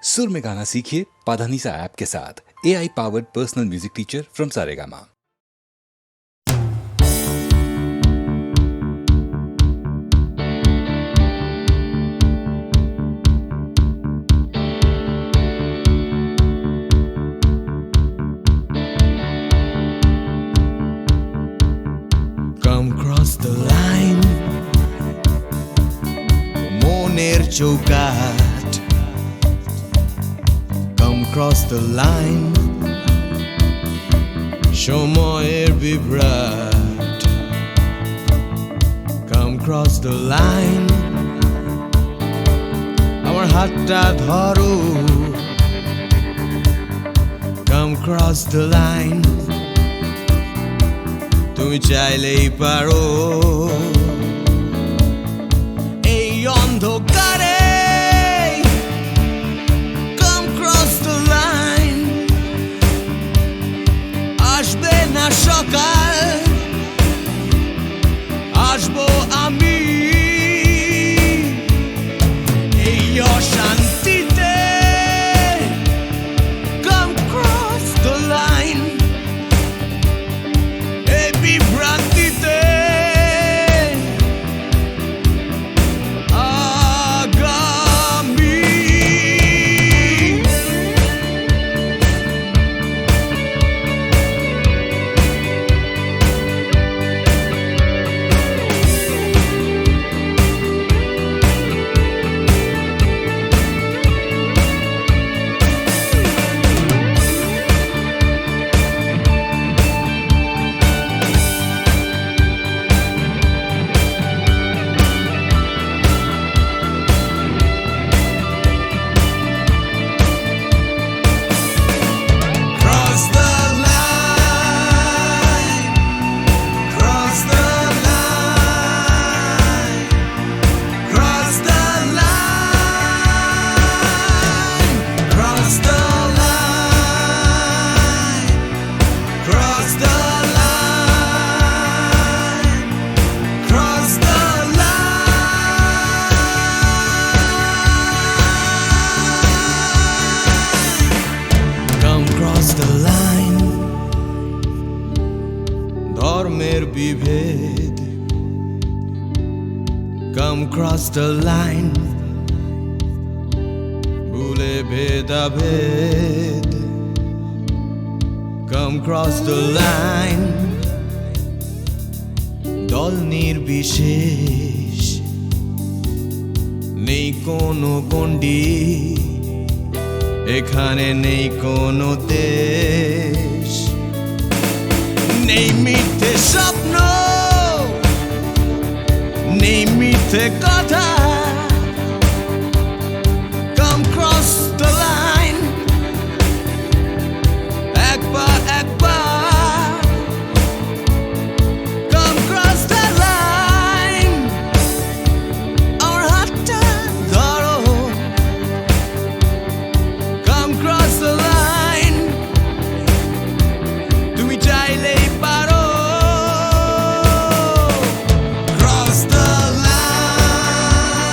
सुर में गाना सीखिए पाधानीसा ऐप के साथ AI powered personal music teacher from Saregama. Come cross the line, মনের চৌকাঠ। Come cross the line, সময়ের বিভ্রাট। Come cross the line, আমার হাতটা ধরো। Come cross the line, তুমি চাইলেই পারো। এই অন্ধকারে Come cross the line, আসবে না সকাল, আসবো আমি। এই অশান্তিতে Come cross the line, এই বিভ্রান্তিতে আগামী। Cross the line, cross the line, cross the line, cross the line, cross the line, cross the line. Come cross the line, ধর্মের বিভেদ। Come cross the line, ভুলে ভেদাভেদ। Come cross the line, দল নির্বিশেষ, নেই কোনো গণ্ডি, এখানে নেই কোনো দেশ। নেই মিথ্যে স্বপ্ন, নেই মিথ্যে কথা। Come cross the line, একবার একবার Come cross the line, আমার হাতটা ধরো। Come cross the line, তুমি চাইলেই পারো। Cross the line,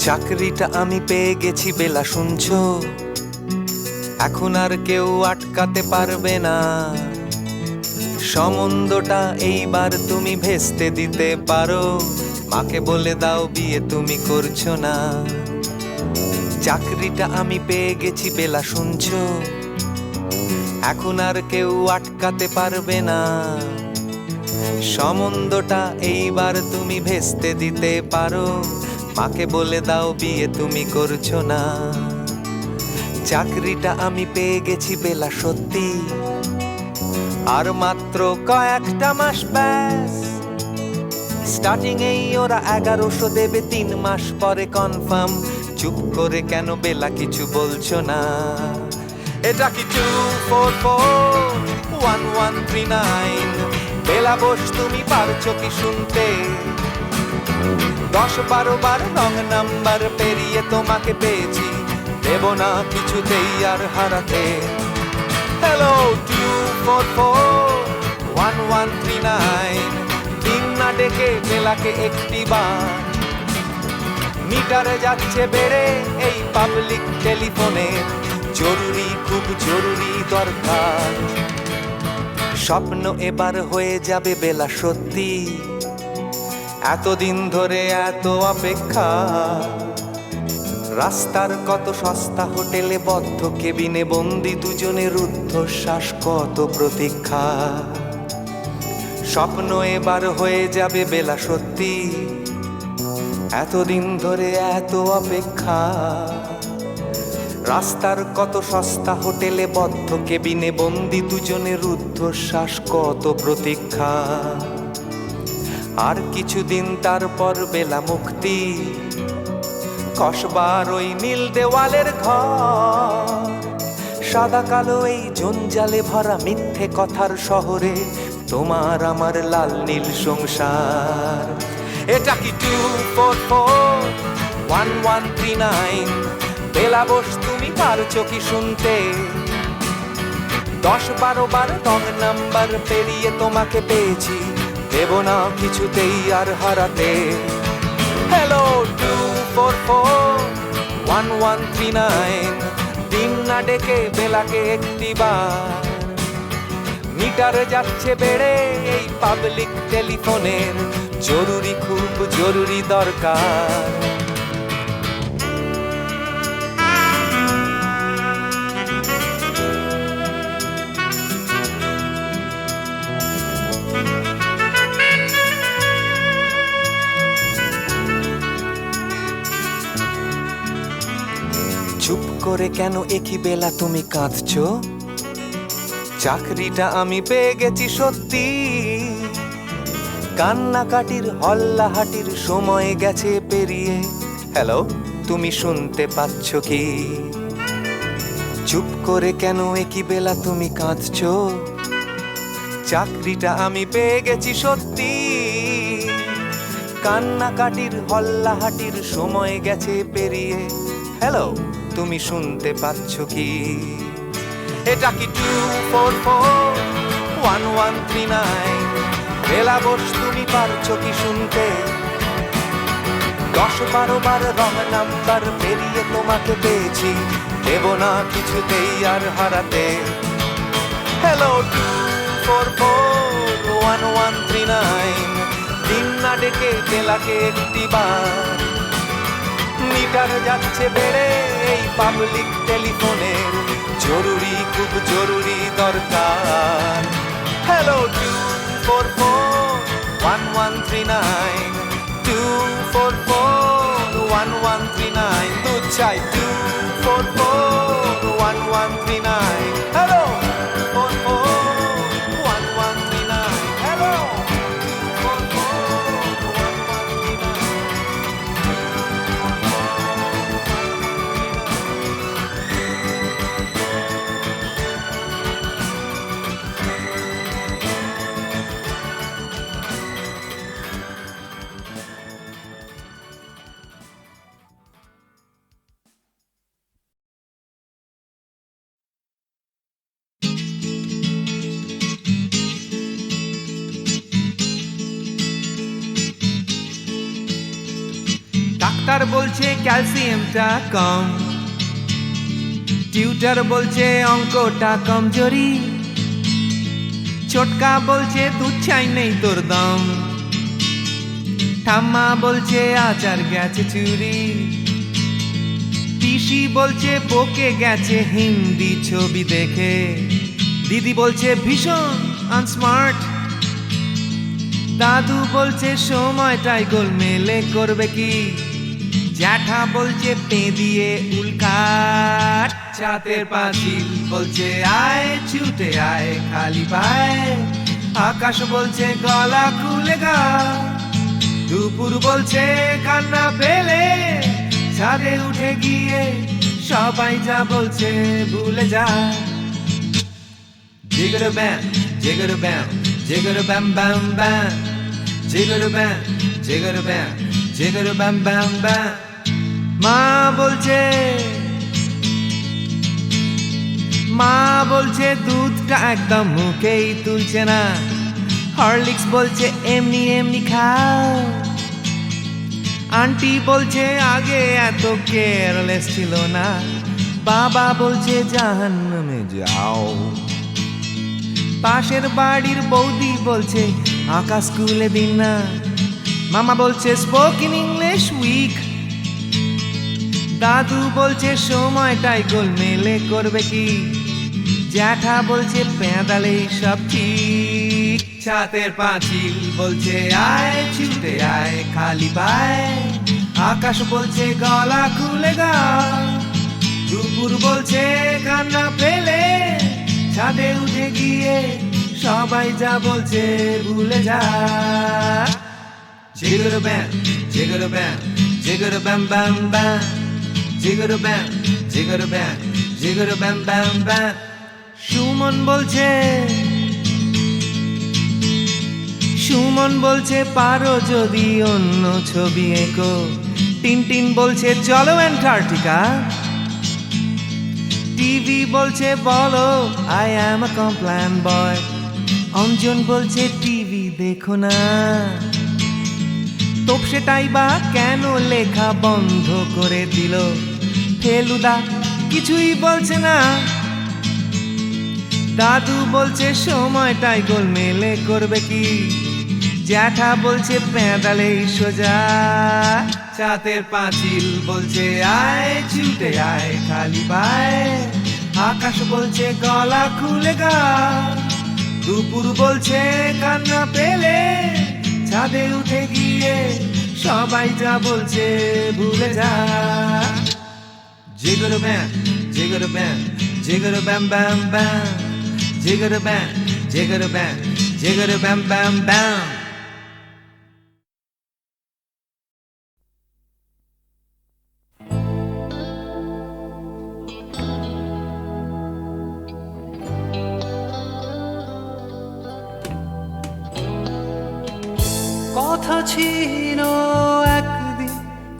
চাকরিটা আমি পেয়ে গেছি বেলা, শুনছো? এখন আর কেউ আটকাতে পারবে না। সম্বন্ধটা এইবার তুমি ভেস্তে দিতে পারো। মাকে বলে দাও বিয়ে তুমি করছো না। চাকরিটা আমি পেয়ে গেছি বেলা, শুনছো? এখন আর কেউ আটকাতে পারবে না। সম্বন্ধটা এইবার তুমি ভেস্তে দিতে পারো। মাকে বলে দাও বিয়ে তুমি করছো না। চাকরিটা আমি পেয়ে গেছি বেলা, সত্যি। আর মাত্র কয়েকটা মাস ব্যাস। স্টার্টিং এই ওরা 1100 দেবে, 3 মাস পরে কনফার্ম। চুপ করে কেন বেলা কিছু বলছো না? এটা কি 2441139? বেলা বোস তুমি পারছো কি শুনতে? 10-12 বার রং নাম্বার পেরিয়ে তোমাকে পেয়েছি, দেব না কিছুতেই আর হারাতে। হ্যালো 2441139, দিন না ডেকে বেলাকে একটি বার। মিটারে যাচ্ছে বেড়ে এই পাবলিক টেলিফোনের, জরুরি খুব জরুরি দরকার। স্বপ্ন এবার হয়ে যাবে বেলা, সত্যি। এতদিন ধরে এত অপেক্ষা। রাস্তার কত সস্তা হোটেলে বদ্ধ কেবিনে বন্দি দুজনের রুদ্ধশ্বাস, কত প্রতীক্ষা। স্বপ্ন এবার হয়ে যাবে বেলা, সত্যি। এতদিন ধরে এত অপেক্ষা। রাস্তার কত সস্তা হোটেলে বদ্ধ কেবিনে বন্দি দুজনের রুদ্ধশ্বাস, কত প্রতীক্ষা। আর কিছুদিন তারপর বেলা মুক্তি। কসবার ওই নীল দেওয়ালের ঘর, সাদা কালো এই জঞ্জালে ভরা মিথ্যে কথার শহরে তোমার আমার লাল নীল সংসার। এটা কি 2441139? বেলা বোস তুমি পারছো কি শুনতে? 10-12 বার রং নাম্বার পেরিয়ে তোমাকে পেয়েছি, দেব না কিছুতেই আর হারাতে। হ্যালো 2441139, দিন না ডেকে বেলাকে একটি বার। মিটারে যাচ্ছে বেড়ে এই পাবলিক টেলিফোনের, জরুরি খুব জরুরি দরকার। চুপ করে কেন একই বেলা তুমি কাঁদছো? চাকরিটা আমি পেয়ে গেছি সত্যি। কান্নাকাটির হল্লাহাটির সময় গেছে পেরিয়ে। হ্যালো তুমি শুনতে পাচ্ছ কি? চুপ করে কেন একই বেলা তুমি কাঁদছো? চাকরিটা আমি পেয়ে গেছি সত্যি। কান্নাকাটির হল্লাহাটির সময় গেছে পেরিয়ে। হ্যালো তুমি শুনতে পাচ্ছ কি? এটা কি 2441139? বেলা বোস তুমি পারছো কি শুনতে? 10-12 বার রং নাম্বার পেরিয়ে তোমাকে পেয়েছি, দেব না কিছুতেই আর হারাতে। হ্যালো 2441139, দিন না ডেকে বেলাকে একটি বার। মিটার যাচ্ছে বেড়ে এই পাবলিক টেলিফোনের, জরুরি খুব জরুরি দরকার। হ্যালো 2441139, 2441139, দুধ চাই 2441139। Hello 2441139, hello 2441139। ডাক্তার বলছে ক্যালসিয়ামটা কম, টিউটার বলছে অঙ্কটা কমজোরি, ছোটকা বলছে দুধ চাই নেই তোর দম, ঠাম্মা বলছে আচার গেছে চুরি, পিসি বলছে বকে গেছে হিন্দি ছবি দেখে, দিদি বলছে ভীষণ আনস্মার্ট, দাদু বলছে সময়টাই গোলমেলে করবে কি, জ্যাঠা বলছে পে দিয়ে উল্কাট, ছাতের পাঁচিল বলছে আয় ছুটে আয় খালি পায়, আকাশ বলছে গলা খুলে গা, দুপুর বলছে কান্না পেলে ছাদে উঠে গিয়ে সবাই যা বলছে ভুলে যা। জিগর ব্যাম জিগর ব্যাম জিগর ব্যাম ব্যাম ব্যাম, জিগর ব্যাম জিগর ব্যাম জিগর ব্যাম ব্যাম ব্যাম। মা বলছে দুধটা একদম মুখেই তুলছে না, হরলিক্স বলছে এমনি এমনি খাও, আন্টি বলছে আগে এত কেয়ারলেস ছিল না, বাবা বলছে জাহান্নামে যাও, পাশের বাড়ির বৌদি বলছে আকাশ স্কুলে দিন না, মামা বলছে স্পোকেন ইংলিশ উইক, দাদু বলছে সময়টাই গোলমেলে করবে কি, জ্যাঠা বলছে পেঁদালেই সব ঠিক, ছাতের পাঁচিল বলছে আয় ছুটে আয় খালি পায়, আকাশ বলছে গলা খুলে গা, দুপুর বলছে কান্না পেলে ছাদে উঠে গিয়ে সবাই যা বলছে ভুলে যা। জিগর ব্যাম জিগর ব্যাম জিগর ব্যাম ব্যাম ব্যাম, জিগর ব্যাম জিগর ব্যাম জিগর ব্যাম ব্যাম ব্যাম। সুমন বলছে পারো যদি অন্য ছবি এঁকো, টিনটিন বলছে চলো অ্যান্টার্কটিকা, টিভি বলছে বলো আই অ্যাম আ কমপ্ল্যান বয়, অঞ্জন বলছে টিভি দেখো না, তোপসেটাই বা কেন লেখা বন্ধ করে দিল, ফেলুদা কিছুই বলছে না, দাদু বলছে সময়টাই গোলমেলে করবে কি, জ্যাঠা বলছে পেঁদালেই সোজা, ছাতের পাঁচিল বলছে আয় ছুটে আয় খালি পায়, আকাশ বলছে গলা খুলে গা, দুপুর বলছে কান্না পেলে ছাদে উঠে গিয়ে সবাই যা বলছে ভুলে যা। জিগর ব্যাম জিগর ব্যাম জিগর ব্যাম ব্যাম ব্যাম, জিগর ব্যাম জিগর ব্যাম জিগর ব্যাম ব্যাম ব্যাম। কথা ছিল একদিন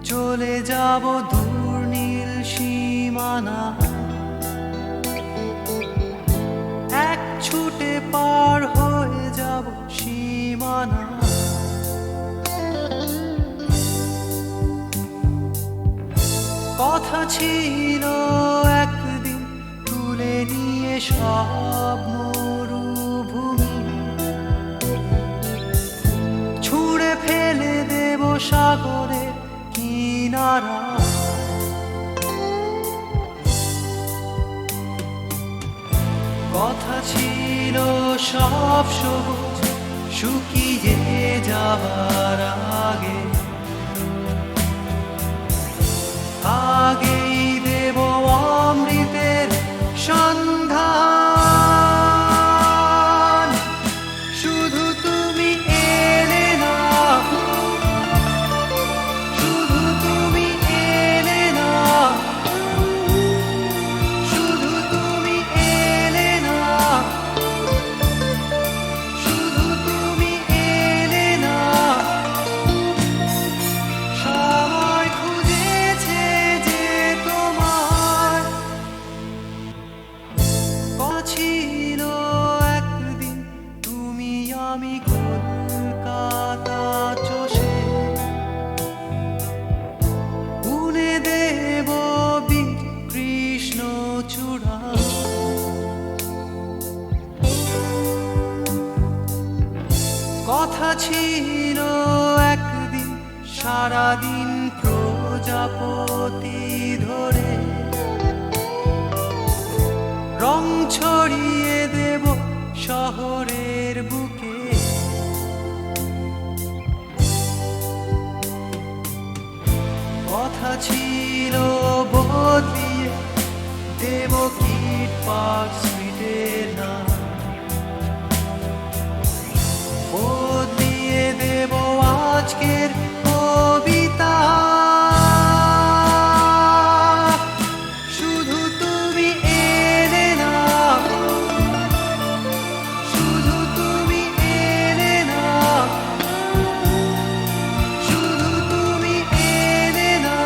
চলে যাব দূর নীল সীমানা, এক ছুটে পার হয়ে যাব সীমানা, কথা ছিল একদিন তুলে নিয়ে সব মরুভূমি, ছুঁড়ে ফেলে দেব সাগরের কিনারা, কথা ছিল সব সবুজ শুকিয়ে যাবার আগে, আগেই দেব অমৃতের সন্ধান, শুধু তুমি এলে না, শুধু তুমি এলে না, শুধু তুমি এলে না, শুধু তুমি এলে না, কথা ছিল একদিন সারাদিন প্রজাপতি ধরে রং ছড়িয়ে দেব শহরের বুকে। কথা ছিল বদলিয়ে দেব কিট পার্ক স্ট্রিটের নাম, বদলিয়ে দেব আজকের কবিতা। শুধু তুমি এলে না, শুধু তুমি এলে না, শুধু তুমি এলে না,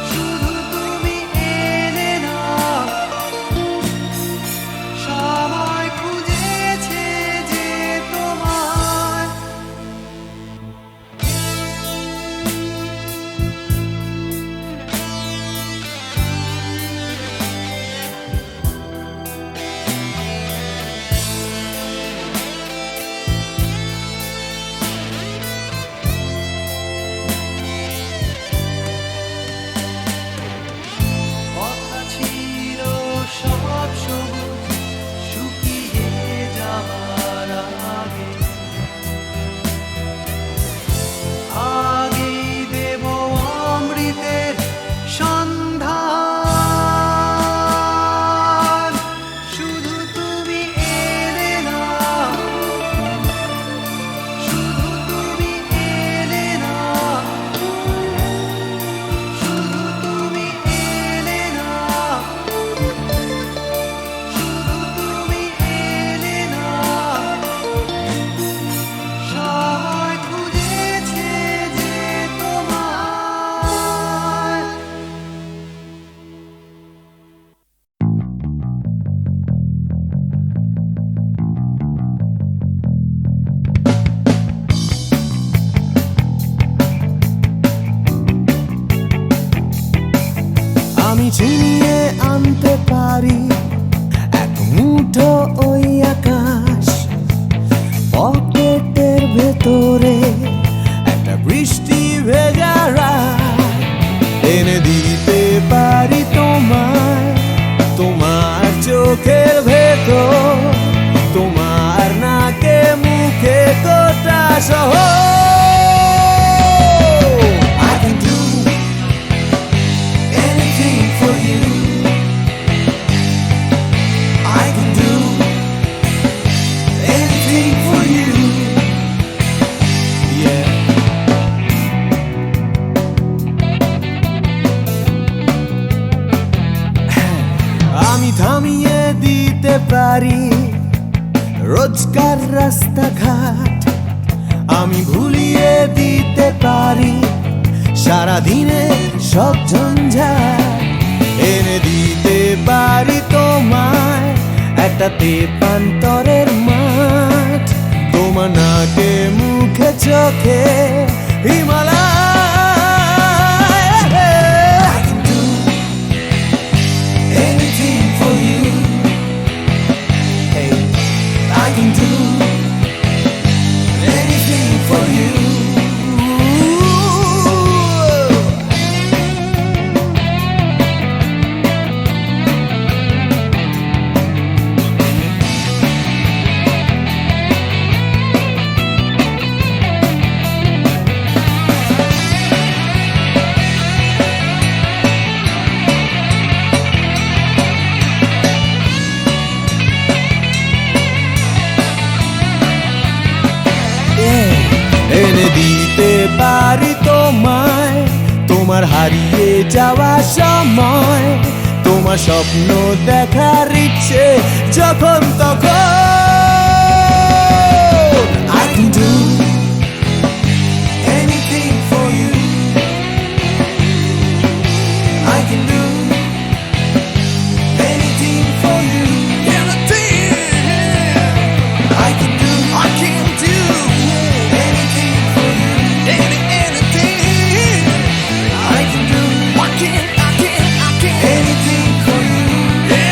শুধু তুমি এলে না। সবাই খুঁজেছে যে তোমায়, কথা ছিল সব সবুজ শুকিয়ে যাবার আগে, আগেই দেব অমৃতের সন্ধান। শুধু তুমি এলে না, শুধু তুমি এলে না, শুধু তুমি এলে না, শুধু তুমি এলে না। সবাই খুঁজেছে যে তোমায়। আমি ছিনিয়ে আনতে পারি এক মুঠো ওই আকাশ, পকেটের ভেতরে একটা বৃষ্টি ভেজা রাত, এনে দিতে পারি তোমায় তোমার চোখের ভেতর, তোমার নাকে মুখে গোটা শহর। I can do anything for you. I can do anything for you. Yeah. আমি থামিয়ে দিতে পারি রোজকার রাস্তাঘাট, আমি ভুলিয়ে দিতে পারি সারাদিনে সব ঝঞ্ঝাট, এনে দিতে পারি তোমায় একটা তেপান্তরের মাঠ, তোমার নাকে মুখে চোখে Himalaya. I can do anything for you. Hey, I can do anything for you. এনে দিতে পারি তোমায় তোমার হারিয়ে যাওয়া সময়, তোমার স্বপ্ন দেখার ইচ্ছে যখন তখন। I can do anything for you. I can do anything for you. I can do anything for you. Anything. I can do anything for you.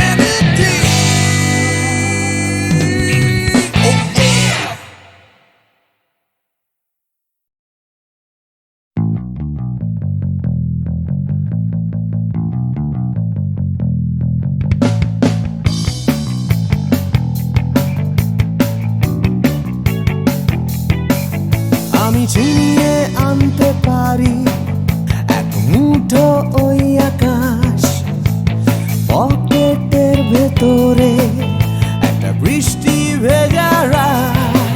Anything. পারি এক মুঠো ওই আকাশ, পকেটের ভেতরে একটা বৃষ্টি ভেজা রাত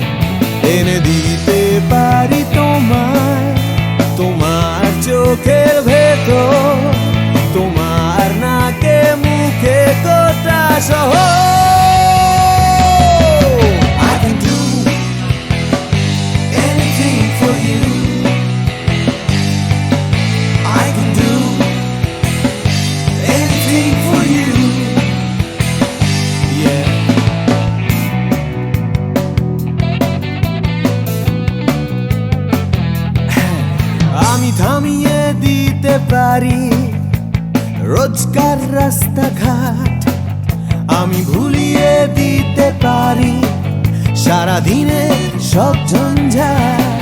এনে দিতে পারি তোমায়, তোমার চোখের ভেতর, তোমার নাকে মুখে গোটা শহর। I can do anything for you. I can do anything for you. Yeah. আমি থামিয়ে দিতে পারি রোজকার রাস্তাঘাট, আমি ভুলিয়ে দিতে পারি সারাদিনে সব ঝঞ্ঝাট,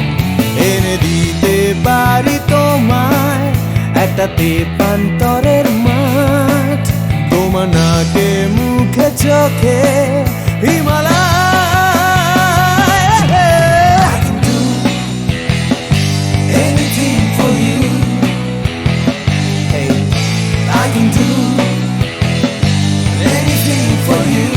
এনে দিতে পারি তোমায় একটা তেপান্তরের মাঠ, তোমার নাকে মুখে চোখে Himalaya. I can do anything for you. Hey, I can do anything for you.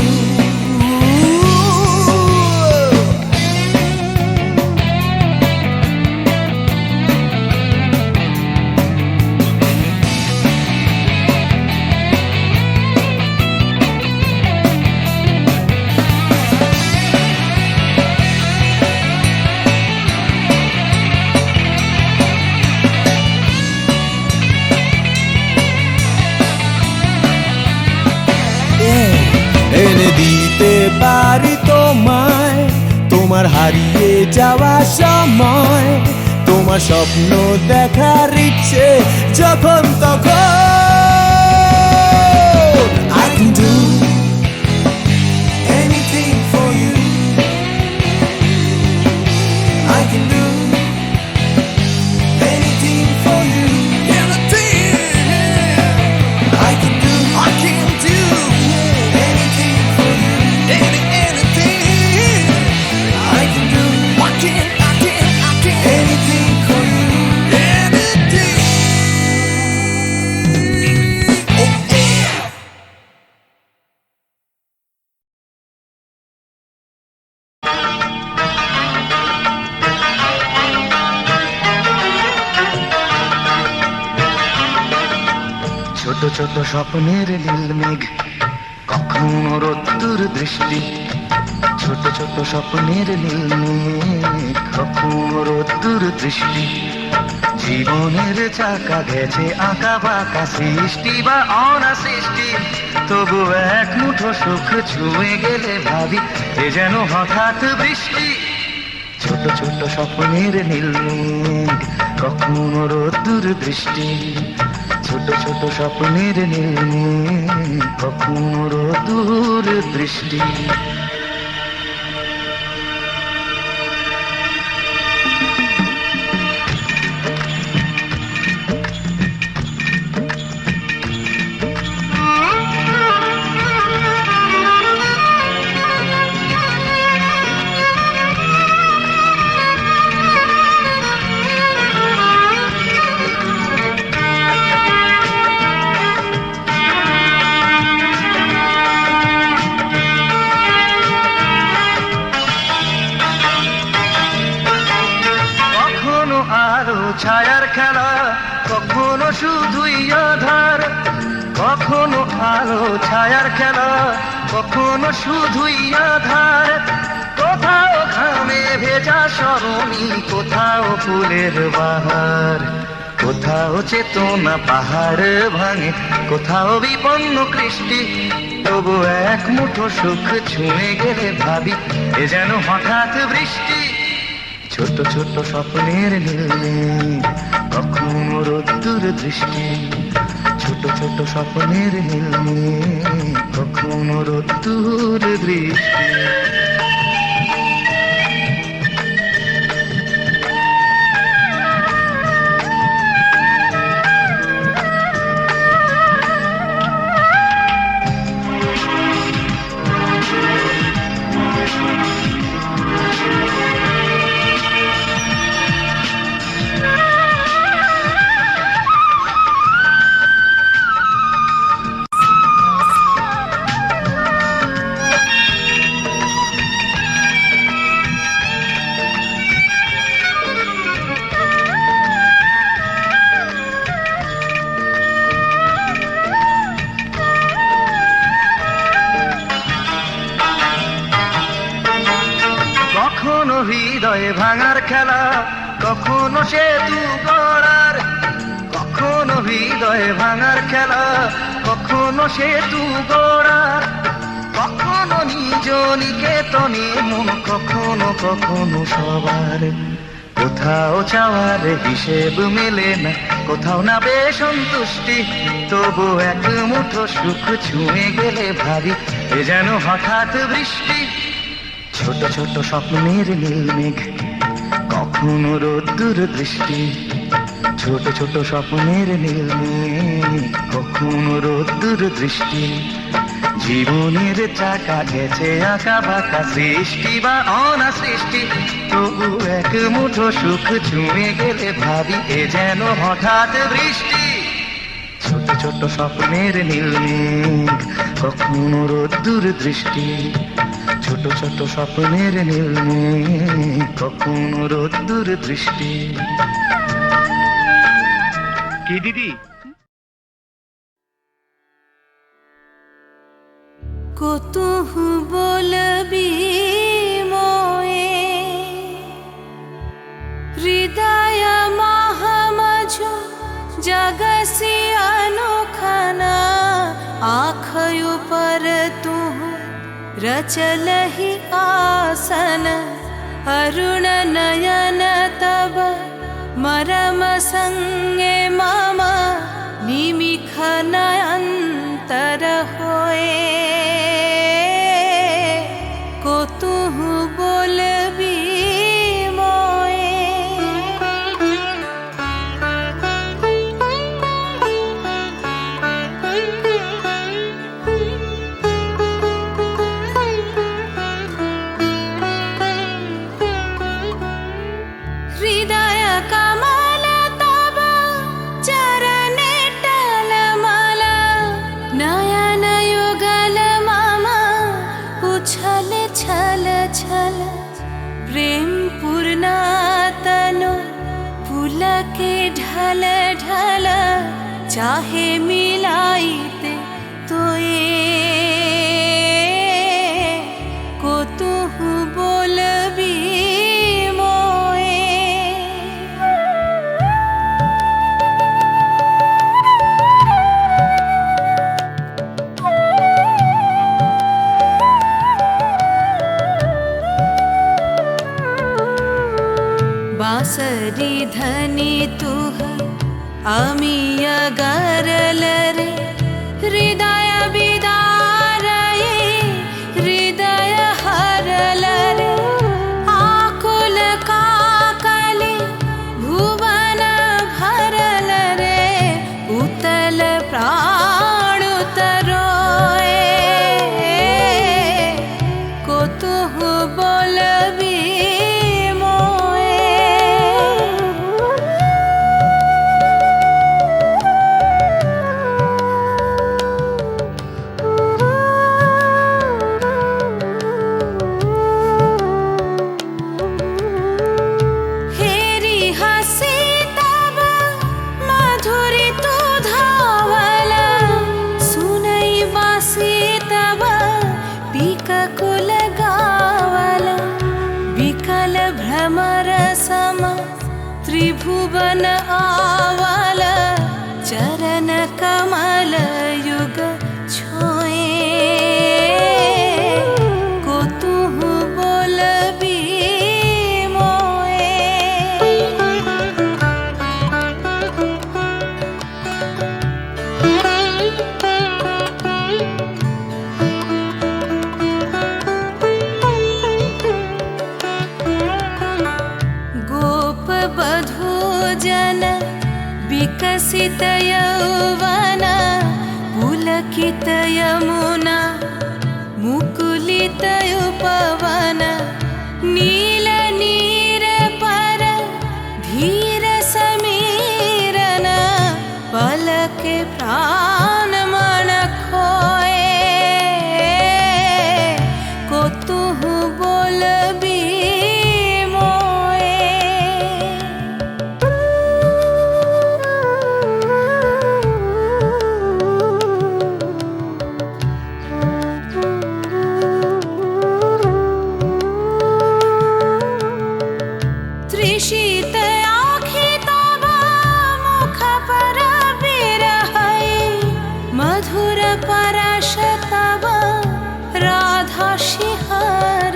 এনে দিতে পারি তোমায় তোমার হারিয়ে যাওয়া সময়, তোমার স্বপ্ন দেখার ইচ্ছে যখন তখন। I can do anything for you. I can do anything for you. I can do anything for you. Anything. I can do anything for you. Oh yeah. ছোট ছোট স্বপ্নের নীল মেঘ, কখনো রোদ্দুর দৃষ্টি, ছোট ছোট স্বপ্নের নীল মেঘ, কখনো রোদ্দুর দৃষ্টি, জীবনের চাকা গেছে আঁকা বাঁকা সৃষ্টি বা অনা সৃষ্টি, তবু এক মুঠো সুখ ছুঁয়ে গেলে ভাবি এ যেন হঠাৎ বৃষ্টি। ছোট ছোট স্বপ্নের নীল মেঘ, কখনো রোদ্দুর দৃষ্টি, ছোট ছোট স্বপ্নের নীল মেঘ, কখনো রোদ্দুর দৃষ্টি। ছায়ার খেলা, কখনো শুধুই আধার, কখনো আলো ছায়ার খেলা, কখনো শুধুই আধার, কোথাও ঘামে ভেজা সরণি, কোথাও ফুলের বাহার, কোথাও চেতনা পাহাড় ভাঙে, কোথাও বিপন্ন কৃষ্টি, তবু এক মুঠো সুখ ছুঁয়ে গেলে ভাবি এ যেন হঠাৎ বৃষ্টি। ছোট ছোট স্বপ্নের নীল মেঘ, কখনো রোদ্দুর দৃষ্টি, ছোট ছোট স্বপ্নের নীল মেঘ, কখনো রোদ্দুর দৃষ্টি। হৃদয়ে ভাঙার খেলা, কখনো সেতু গড়ার, কখনো হৃদয়ে ভাঙার খেলা, কখনো সেতু গড়ার, কখনো নিজ নিকেতনে মন, কখনো কখনো সবার। কোথাও চাওয়ার হিসেব মেলে না, কোথাও না বেশ সন্তুষ্টি, তবু এক মুঠো সুখ ছুঁয়ে গেলে ভাবি এ যেন হঠাৎ বৃষ্টি। ছোট ছোট স্বপ্নের নীল মেঘ, কখনো রোদ্দুর দৃষ্টি, ছোট ছোট স্বপ্নের নীল মেঘ, কখনো রোদ্দুর দৃষ্টি। জীবনের চাকা গেছে আঁকা বাঁকা, সৃষ্টি বা অনা সৃষ্টি, তবু এক মুঠো সুখ ছুঁয়ে গেলে ভাবি এ যেন হঠাৎ বৃষ্টি। ছোট ছোট স্বপ্নের নীল মেঘ, কখনো রোদ্দুর দৃষ্টি, ছোট ছোট স্বপ্নের নীল মেঘ, কখনো রোদ্দুর দৃষ্টি। কি দিদি? কতহু বলবি মোয়ে হৃদয় মহামঝ जगसी अनोखना, आँखों पर तू रचलहि आसन, अरुण नयन तब मरम संगे मम निमिख नयंतर होए। को तू बोलबी हृदय कमल तब चरणे टलमल, नयन युगल मम उछल छल छल, प्रेम पूर्ण तनु पुलके ढल ढल, चाहे मिलाइते तोए। को तू बोलबी बांसरी धनी तू आमी अगरल रे, हृदय बिदार हृदय हरल रे, आकुल काकली भुवन भरल रे, उतल प्राण उतरोए। को तू बोलबी भ्रमर सम त्रिभुवन आवल, चरण कमल युग छोए। को तू बोलबी जन विकसित यौवन, पुलकित यमुना मुकुलित उपवन, नील नीर पर धीर समीरन, पलक प्राण मन खोए। को तू बोलबी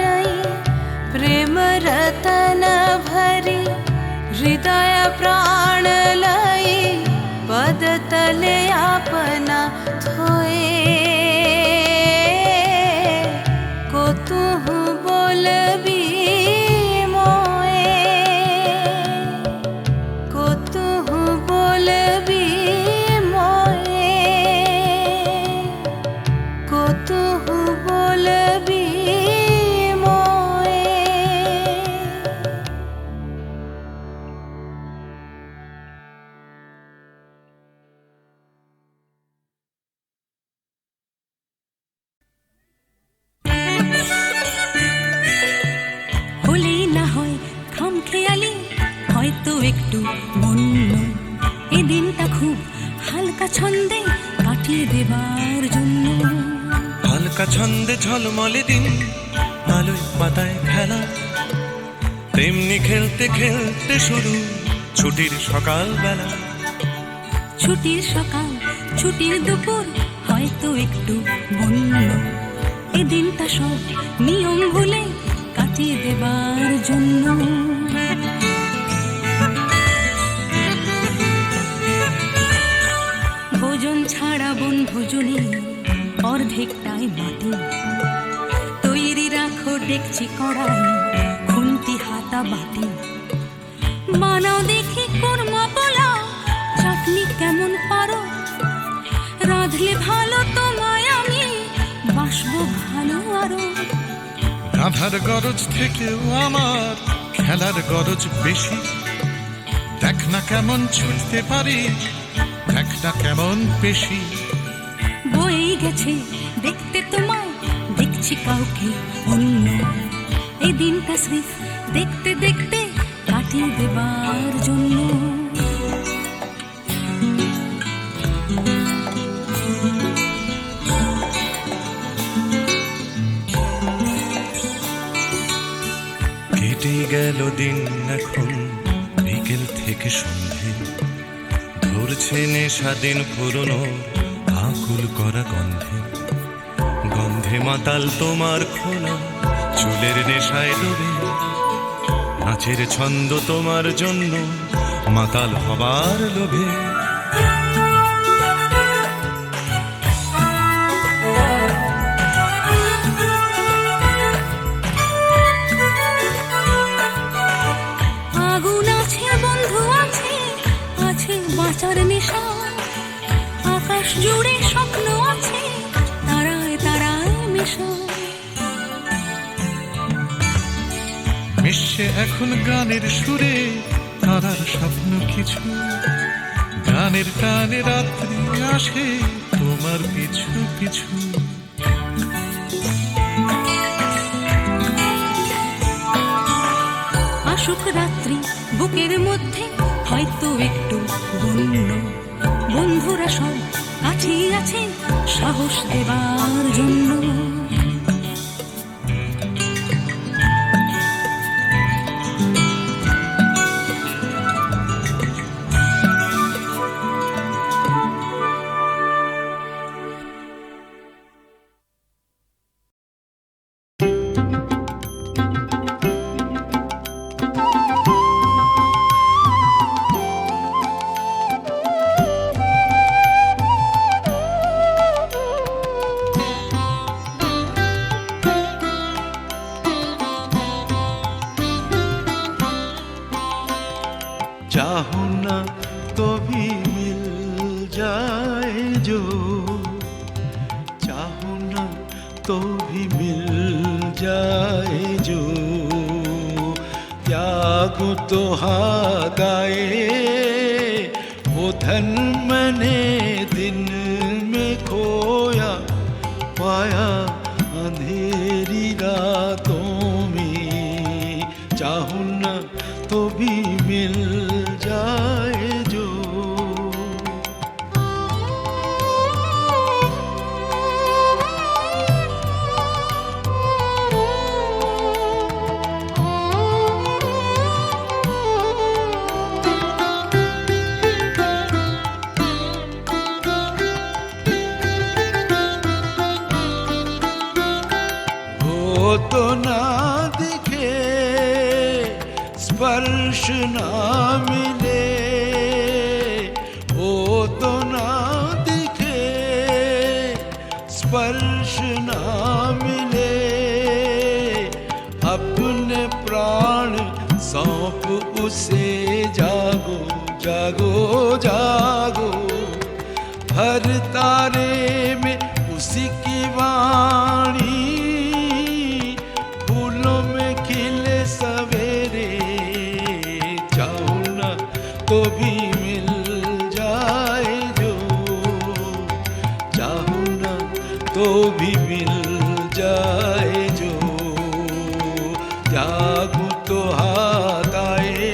रई प्रेम रतन भरी हृदय प्राण लई पद तले आपना थोए को तुहु बोलबी मोए को तुहु बोलबी मोए को तुहु बोलबी मोए হলেই না হয় খামখেয়ালি হয়তো একটু বন্য এই দিনটা খুব হালকা ছন্দে কাটিয়ে দেবার জন্য। হালকা ছন্দে ঝলমলে দিন আলোয় পাতায় খেলা, তেমনি খেলতে খেলতে শুরু ছুটির সকাল বেলা। ছুটির সকাল ছুটির দুপুর হয়তো একটু বন্য এই দিনটা সব নিয়ম ভুলে কাটিয়ে দেবার জন্য। ভোজন ছাড়া বন ভোজনে অর্ধেকটাই মাটি, তৈরি রাখো ডেকচি কড়াই খুন্তি হাতা বাটি। বানাও দেখি কোরমা পোলাও, চাটনি কেমন পারো, রাঁধলে ভালো তোমায় আমি বাসবো ভালো আরো। রাধার গরজ থেকেও আমার খেলার গরজ বেশি, দেখ না কেমন ছুটতে পারি, দেখ না কেমন পেশি। বয়েই গেছে দেখতে তোমায়, দেখছি কাউকে অন্য এই দিনটা স্রেফ দেখতে দেখতে কাটিয়ে দেবার জন্য। কেটে গেল দিন এখন বিকেল থেকে সন্ধে, ধরছে নেশা দিন পুরনো আকুল করা গন্ধে। গন্ধে মাতাল তোমার খোলা চুলের নেশায় ডুবে, নাচের ছন্দ তোমার জন্য মাতাল হবার লোভে। আগুন আছে বন্ধু আছে, আছে বাঁচার নেশা, আকাশ জুড়ে স্বপ্ন আছে তারায় তারায় মেশা। মিশে এখন গানের সুরে তারার স্বপ্ন কিছু, গানের টানে রাত্রি আসে তোমার পিছু পিছু। আসুক রাত্রি বুকের মধ্যে হয়তো একটু বন্য, বন্ধুরা সব কাছেই আছে সাহস দেবার জন্য। चाहूं ना तो भी मिल जाए जो, चाहूं ना तो भी मिल जाए जो, त्यागूं तो हाँ गाए वो धन मैंने दिन में खोया पाया अंधेरी रातों में। चाहूं ना तो भी मिल जाए जो। ना दिखे, स्पर्श ना मिले, हो तो ना दिखे, स्पर्श ना मिले, अपने प्राण सौंप उसे, जागो जागो जागो, हर तारे में उसी की वाणी, फूलों में खिले सवेरे, चाहो ना तो भी मिल जाए जो, चाहो ना तो भी मिल जाए जो, जागो तो हाथ आए,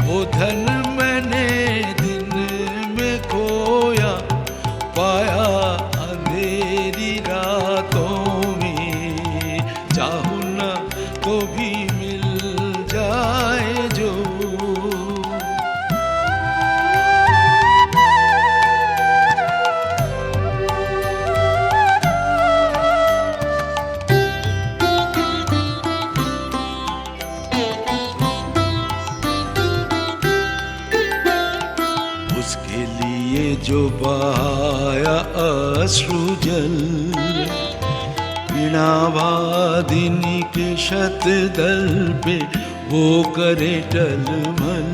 वो धन मैंने दिन में खोया, पाया अंधेरी रातों में, चाहूं ना तो भी मिल जाए जो। उसके लिए जो बहाया अश्रुजल, वीणावादिनी के शतदल पे वो करे टलमल,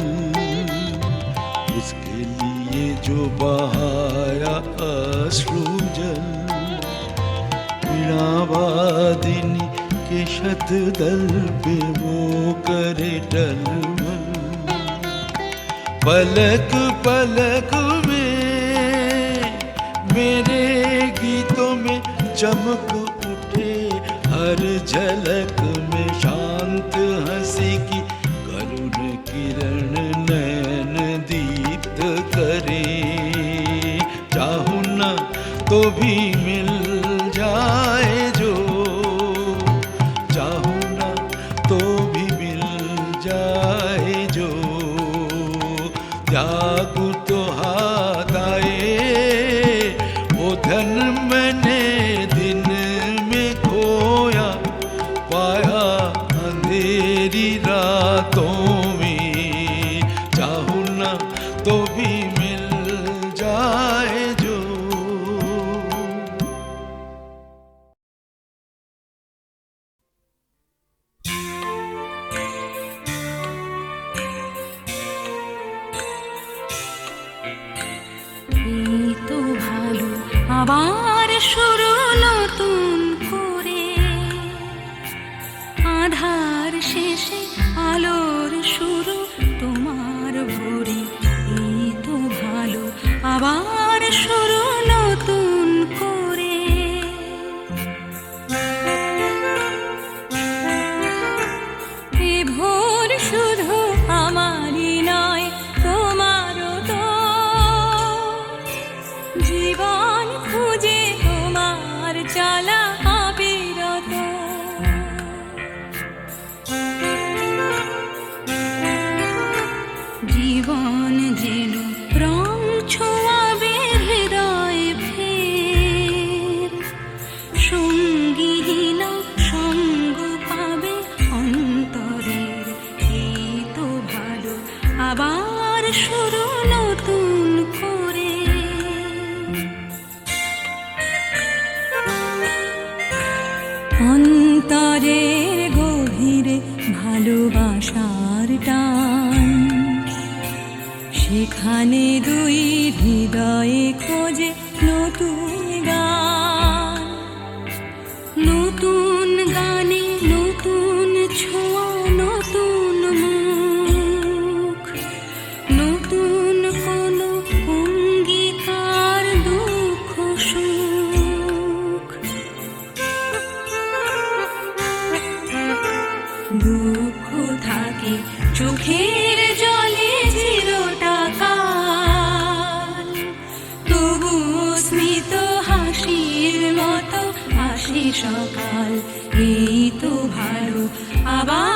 उसके लिए जो बहाया अश्रुजल, वीणावादिनी के शतदल पे वो करे टलमल, पलक पलक में मेरे गीतों में चमक उठे, हर झलक में शांत हंसी की करुण किरण नैन दीप्त करे, चाहूं ना तो भी मिल जाए जो, चाहूं ना तो भी मिल जाए जो, जागो तो हाथ आए, वो धन मैंने दिन में खोया, पाया अंधेरी रातों में, चाहूं ना तो भी मिल जाए जो। এই তো ভালো আবার শুরু নতুন করে, আধার শেষে আলোর শুরু তোমার ভোরে, এই তো ভালো আবার শুরু নতুন করে। এ ভোর শুধু আমারই নয়, তোমারও তো, জীবন খুঁজে তোমার চলা অবিরত, জীবন যেন রং ছোঁয়াবে হৃদয় ফের, সঙ্গীহীন সঙ্গ পাবে অন্তরের, এই তো ভালো আবার শুরু নতুন করে। অন্তরের গভীরে ভালোবাসার টান, সেখানে দুই হৃদয়ে খোঁজে নতুন গান, নতুন গানে নতুন ছোঁয়া, নতুন মুখ, নতুন কোনো অঙ্গীকার, দুঃখ সুখ, দুঃখ থাকে চোখের জলে চিরটা কাল, তবু স্মিত হাসির মতো আসে সকাল, এই তো ভালো আবার